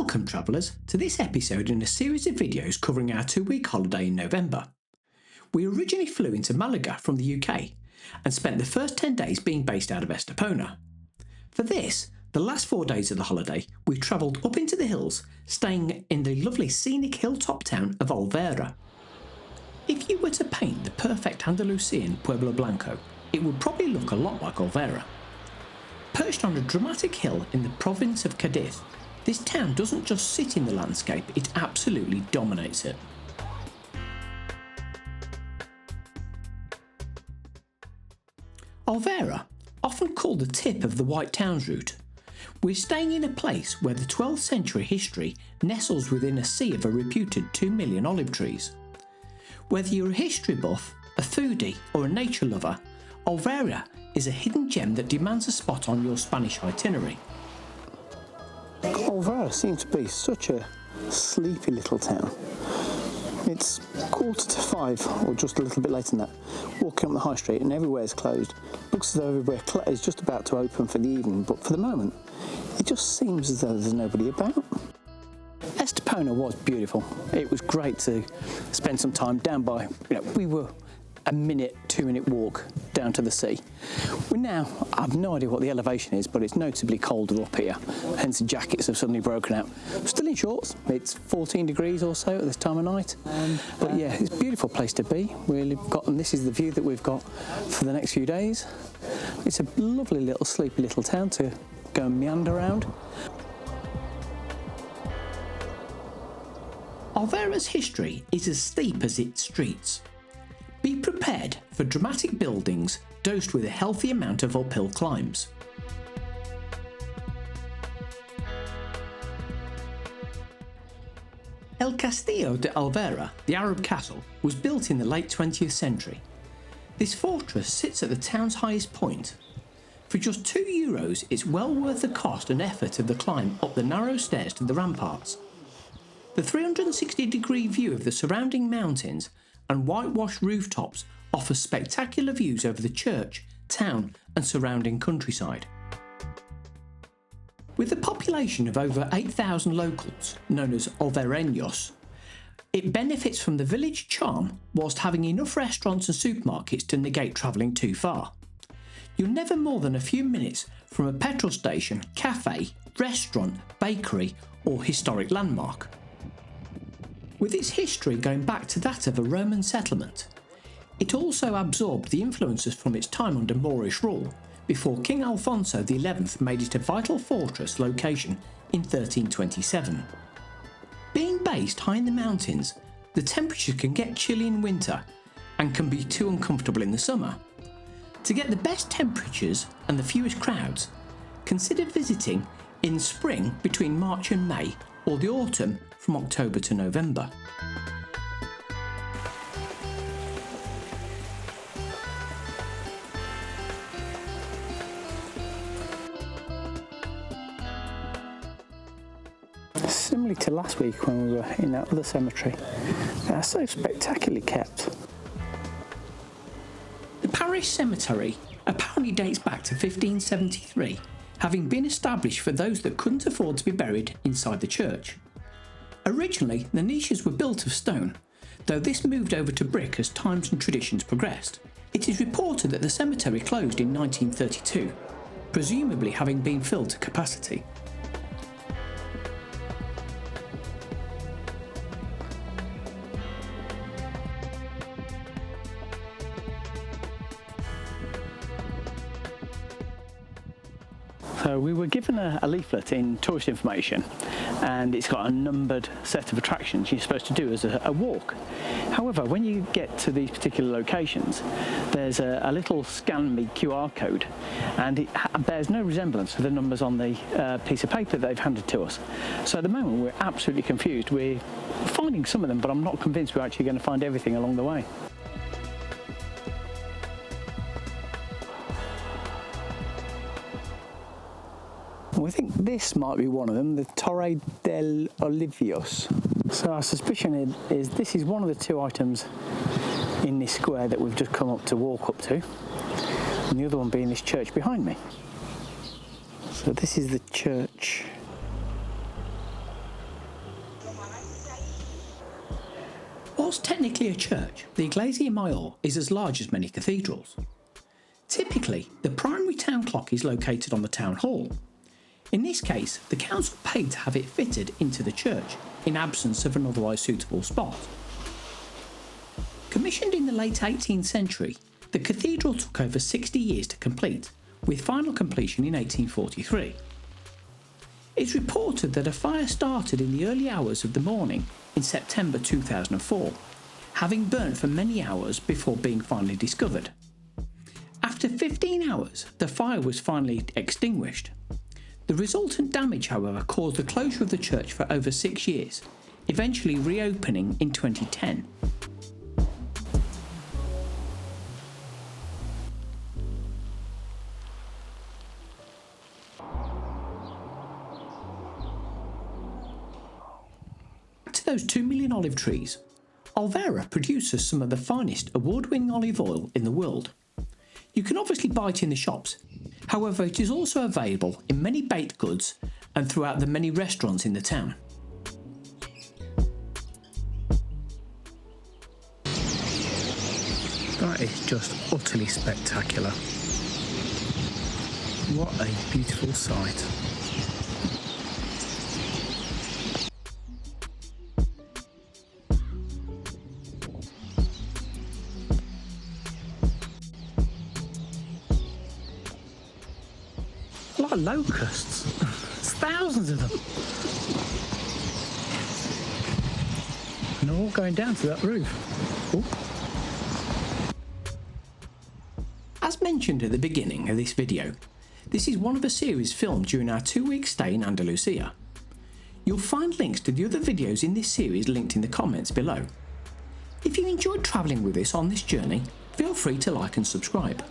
Welcome travellers to this episode in a series of videos covering our 2-week holiday in November. We originally flew into Malaga from the UK and spent the first 10 days being based out of Estepona. For this, the last 4 days of the holiday, we travelled up into the hills, staying in the lovely scenic hilltop town of Olvera. If you were to paint the perfect Andalusian Pueblo Blanco, it would probably look a lot like Olvera. Perched on a dramatic hill in the province of Cadiz, this town doesn't just sit in the landscape, it absolutely dominates it. Olvera, often called the tip of the White Towns route, we're staying in a place where the 12th century history nestles within a sea of a reputed 2 million olive trees. Whether you're a history buff, a foodie or a nature lover, Olvera is a hidden gem that demands a spot on your Spanish itinerary. Olvera seems to be such a sleepy little town. It's 4:45 or just a little bit later than that, walking up the high street and everywhere's closed. Looks as though everywhere is just about to open for the evening, but for the moment it just seems as though there's nobody about. Estepona was beautiful. It was great to spend some time down by, we were a 2-minute walk down to the sea. I have no idea what the elevation is, but it's noticeably colder up here, hence the jackets have suddenly broken out. Still in shorts, it's 14 degrees or so at this time of night, but yeah, it's a beautiful place to be. And this is the view that we've got for the next few days. It's a lovely little sleepy little town to go and meander around. Olvera's history is as steep as its streets. Be prepared for dramatic buildings dosed with a healthy amount of uphill climbs. El Castillo de Olvera, the Arab castle, was built in the late 20th century. This fortress sits at the town's highest point. For just €2, it's well worth the cost and effort of the climb up the narrow stairs to the ramparts. The 360-degree view of the surrounding mountains and whitewashed rooftops offers spectacular views over the church, town and surrounding countryside. With a population of over 8,000 locals, known as Olvereños, it benefits from the village charm whilst having enough restaurants and supermarkets to negate travelling too far. You're never more than a few minutes from a petrol station, cafe, restaurant, bakery or historic landmark. With its history going back to that of a Roman settlement, it also absorbed the influences from its time under Moorish rule, before King Alfonso XI made it a vital fortress location in 1327. Being based high in the mountains, the temperature can get chilly in winter and can be too uncomfortable in the summer. To get the best temperatures and the fewest crowds, consider visiting in spring between March and May, or the autumn from October to November. Similarly to last week when we were in that other cemetery, they are so spectacularly kept. The parish cemetery apparently dates back to 1573, having been established for those that couldn't afford to be buried inside the church. Originally, the niches were built of stone, though this moved over to brick as times and traditions progressed. It is reported that the cemetery closed in 1932, presumably having been filled to capacity. So we were given a leaflet in tourist information, and it's got a numbered set of attractions you're supposed to do as a walk. However, when you get to these particular locations, there's a little scan me QR code, and it bears no resemblance to the numbers on the piece of paper that they've handed to us. So at the moment we're absolutely confused. We're finding some of them, but I'm not convinced we're actually going to find everything along the way. We think this might be one of them, the Torre del Olivios. So our suspicion is this is one of the 2 items in this square that we've just come up to walk up to, and the other one being this church behind me. So this is the church Whilst technically a church, the Iglesia Mayor is as large as many cathedrals. Typically, the primary town clock is located on the town hall. In this case, the council paid to have it fitted into the church, in absence of an otherwise suitable spot. Commissioned in the late 18th century, the cathedral took over 60 years to complete, with final completion in 1843. It's reported that a fire started in the early hours of the morning in September 2004, having burnt for many hours before being finally discovered. After 15 hours, the fire was finally extinguished. The resultant damage, however, caused the closure of the church for over 6 years, eventually reopening in 2010. To those 2 million olive trees, Olvera produces some of the finest award-winning olive oil in the world. You can obviously buy it in the shops, however it is also available in many baked goods and throughout the many restaurants in the town. That is just utterly spectacular. What a beautiful sight. Like locusts. There's thousands of them. And they're all going down to that roof. Ooh. As mentioned at the beginning of this video, this is one of a series filmed during our 2-week stay in Andalusia. You'll find links to the other videos in this series linked in the comments below. If you enjoyed travelling with us on this journey, feel free to like and subscribe.